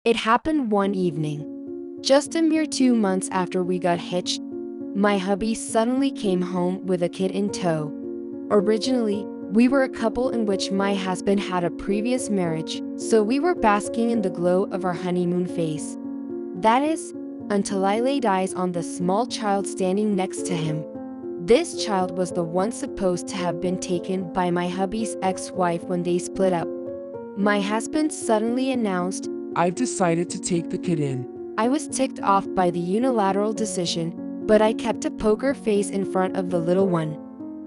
It happened one evening. Just a mere 2 months after we got hitched, my hubby suddenly came home with a kid in tow. Originally, we were a couple in which my husband had a previous marriage, so we were basking in the glow of our honeymoon phase. That is, until I laid eyes on the small child standing next to him. This child was the one supposed to have been taken by my hubby's ex-wife when they split up. My husband suddenly announced, I've decided to take the kid in. I was ticked off by the unilateral decision, but I kept a poker face in front of the little one.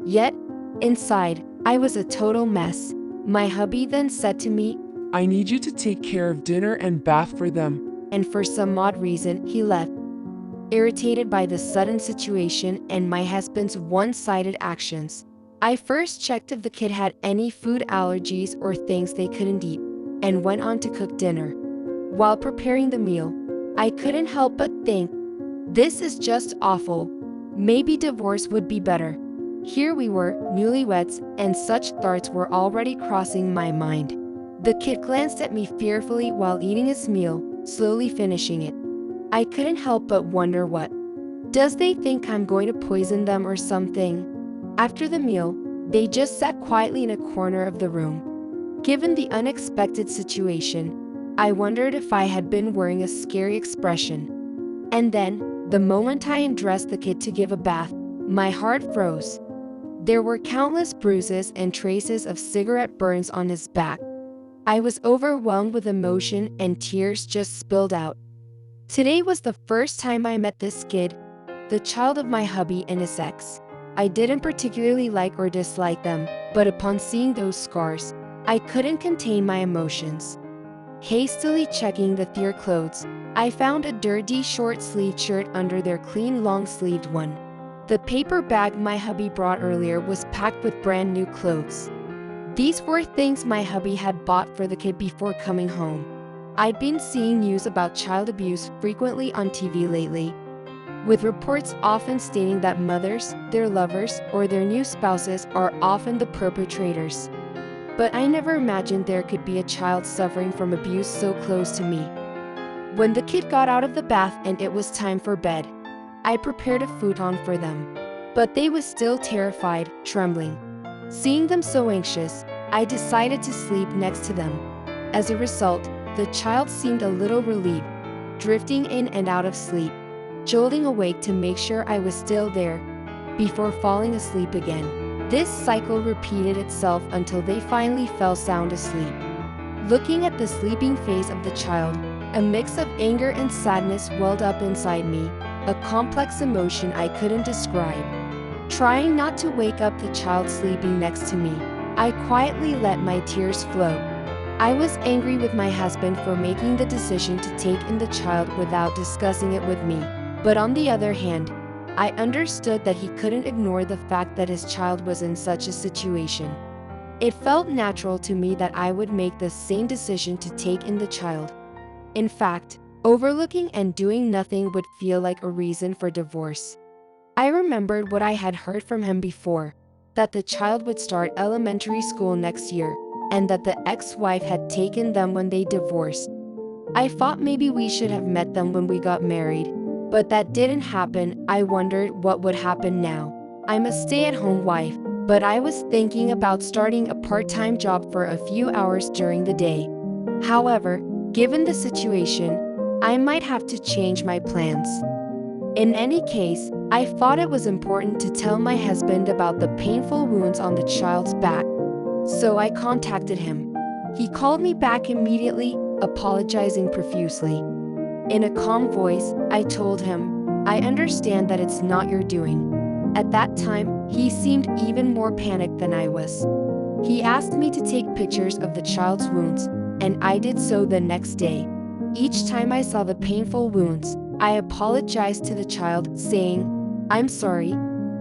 Yet, inside, I was a total mess. My hubby then said to me, I need you to take care of dinner and bath for them. And for some odd reason, he left. Irritated by the sudden situation and my husband's one-sided actions, I first checked if the kid had any food allergies or things they couldn't eat, and went on to cook dinner. While preparing the meal, I couldn't help but think, this is just awful. Maybe divorce would be better. Here we were, newlyweds, and such thoughts were already crossing my mind. The kid glanced at me fearfully while eating his meal, slowly finishing it. I couldn't help but wonder what. Does they think I'm going to poison them or something? After the meal, they just sat quietly in a corner of the room. Given the unexpected situation, I wondered if I had been wearing a scary expression. And then, the moment I undressed the kid to give a bath, my heart froze. There were countless bruises and traces of cigarette burns on his back. I was overwhelmed with emotion and tears just spilled out. Today was the first time I met this kid, the child of my hubby and his ex. I didn't particularly like or dislike them, but upon seeing those scars, I couldn't contain my emotions. Hastily checking the their clothes, I found a dirty short-sleeved shirt under their clean long-sleeved one. The paper bag my hubby brought earlier was packed with brand new clothes. These were things my hubby had bought for the kid before coming home. I'd been seeing news about child abuse frequently on TV lately, with reports often stating that mothers, their lovers, or their new spouses are often the perpetrators. But I never imagined there could be a child suffering from abuse so close to me. When the kid got out of the bath and it was time for bed, I prepared a futon for them. But they were still terrified, trembling. Seeing them so anxious, I decided to sleep next to them. As a result, the child seemed a little relieved, drifting in and out of sleep, jolting awake to make sure I was still there, before falling asleep again. This cycle repeated itself until they finally fell sound asleep. Looking at the sleeping face of the child, a mix of anger and sadness welled up inside me, a complex emotion I couldn't describe. Trying not to wake up the child sleeping next to me, I quietly let my tears flow. I was angry with my husband for making the decision to take in the child without discussing it with me, but on the other hand, I understood that he couldn't ignore the fact that his child was in such a situation. It felt natural to me that I would make the same decision to take in the child. In fact, overlooking and doing nothing would feel like a reason for divorce. I remembered what I had heard from him before, that the child would start elementary school next year, and that the ex-wife had taken them when they divorced. I thought maybe we should have met them when we got married, but that didn't happen. I wondered what would happen now. I'm a stay-at-home wife, but I was thinking about starting a part-time job for a few hours during the day. However, given the situation, I might have to change my plans. In any case, I thought it was important to tell my husband about the painful wounds on the child's back. So I contacted him. He called me back immediately, apologizing profusely. In a calm voice, I told him, I understand that it's not your doing. At that time, he seemed even more panicked than I was. He asked me to take pictures of the child's wounds, and I did so the next day. Each time I saw the painful wounds, I apologized to the child, saying, I'm sorry,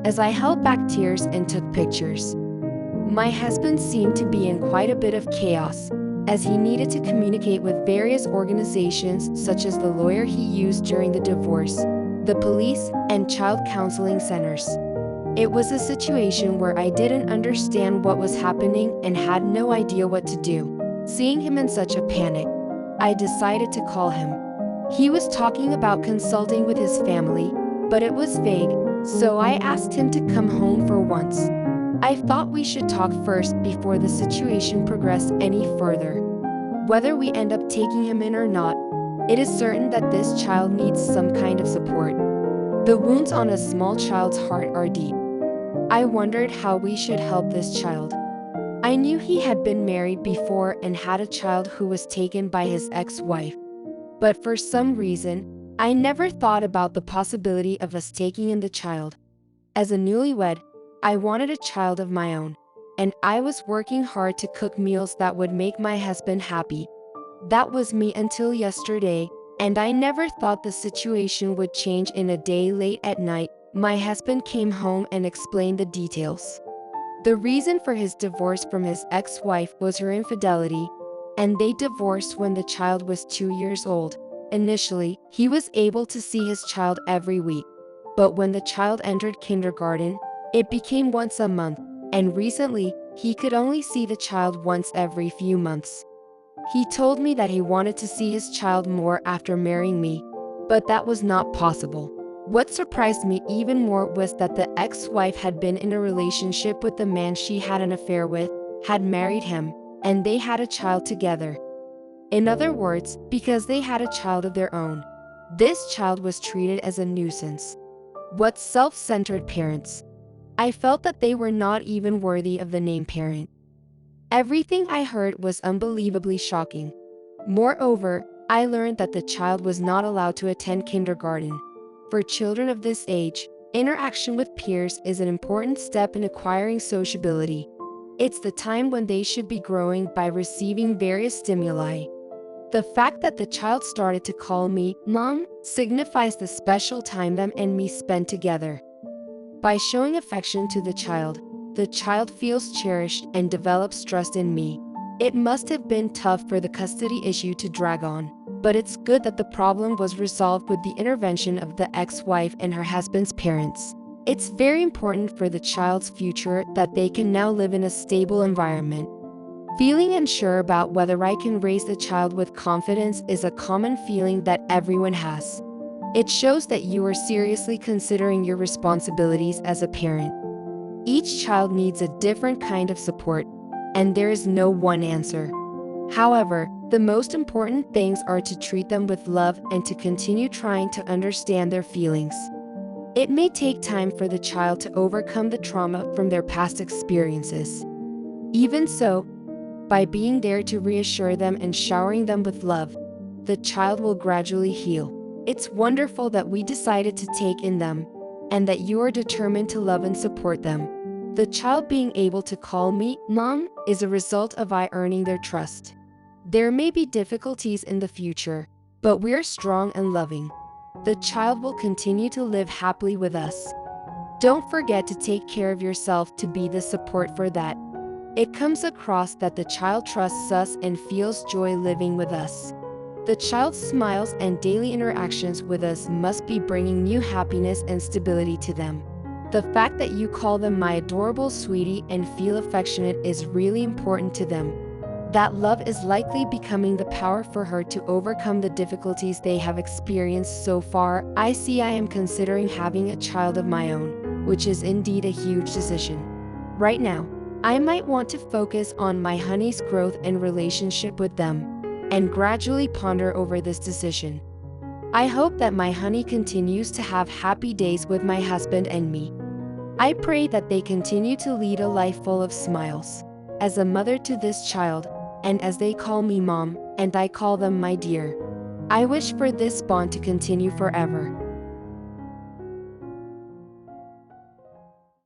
as I held back tears and took pictures. My husband seemed to be in quite a bit of chaos, as he needed to communicate with various organizations such as the lawyer he used during the divorce, the police, and child counseling centers. It was a situation where I didn't understand what was happening and had no idea what to do. Seeing him in such a panic, I decided to call him. He was talking about consulting with his family, but it was vague, so I asked him to come home for once. I thought we should talk first before the situation progressed any further. Whether we end up taking him in or not, it is certain that this child needs some kind of support. The wounds on a small child's heart are deep. I wondered how we should help this child. I knew he had been married before and had a child who was taken by his ex-wife. But for some reason, I never thought about the possibility of us taking in the child. As a newlywed, I wanted a child of my own, and I was working hard to cook meals that would make my husband happy. That was me until yesterday, and I never thought the situation would change in a day. Late at night, my husband came home and explained the details. The reason for his divorce from his ex-wife was her infidelity, and they divorced when the child was 2 years old. Initially, he was able to see his child every week, but when the child entered kindergarten, it became once a month, and recently, he could only see the child once every few months. He told me that he wanted to see his child more after marrying me, but that was not possible. What surprised me even more was that the ex-wife had been in a relationship with the man she had an affair with, had married him, and they had a child together. In other words, because they had a child of their own, this child was treated as a nuisance. What self-centered parents! I felt that they were not even worthy of the name parent. Everything I heard was unbelievably shocking. Moreover, I learned that the child was not allowed to attend kindergarten. For children of this age, interaction with peers is an important step in acquiring sociability. It's the time when they should be growing by receiving various stimuli. The fact that the child started to call me Mom signifies the special time them and me spend together. By showing affection to the child feels cherished and develops trust in me. It must have been tough for the custody issue to drag on, but it's good that the problem was resolved with the intervention of the ex-wife and her husband's parents. It's very important for the child's future that they can now live in a stable environment. Feeling unsure about whether I can raise the child with confidence is a common feeling that everyone has. It shows that you are seriously considering your responsibilities as a parent. Each child needs a different kind of support, and there is no one answer. However, the most important things are to treat them with love and to continue trying to understand their feelings. It may take time for the child to overcome the trauma from their past experiences. Even so, by being there to reassure them and showering them with love, the child will gradually heal. It's wonderful that we decided to take in them, and that you are determined to love and support them. The child being able to call me Mom is a result of I earning their trust. There may be difficulties in the future, but we are strong and loving. The child will continue to live happily with us. Don't forget to take care of yourself to be the support for that. It comes across that the child trusts us and feels joy living with us. The child's smiles and daily interactions with us must be bringing new happiness and stability to them. The fact that you call them my adorable sweetie and feel affectionate is really important to them. That love is likely becoming the power for her to overcome the difficulties they have experienced so far. I am considering having a child of my own, which is indeed a huge decision. Right now, I might want to focus on my honey's growth and relationship with them, and gradually ponder over this decision. I hope that my honey continues to have happy days with my husband and me. I pray that they continue to lead a life full of smiles. As a mother to this child, and as they call me Mom, and I call them my dear, I wish for this bond to continue forever.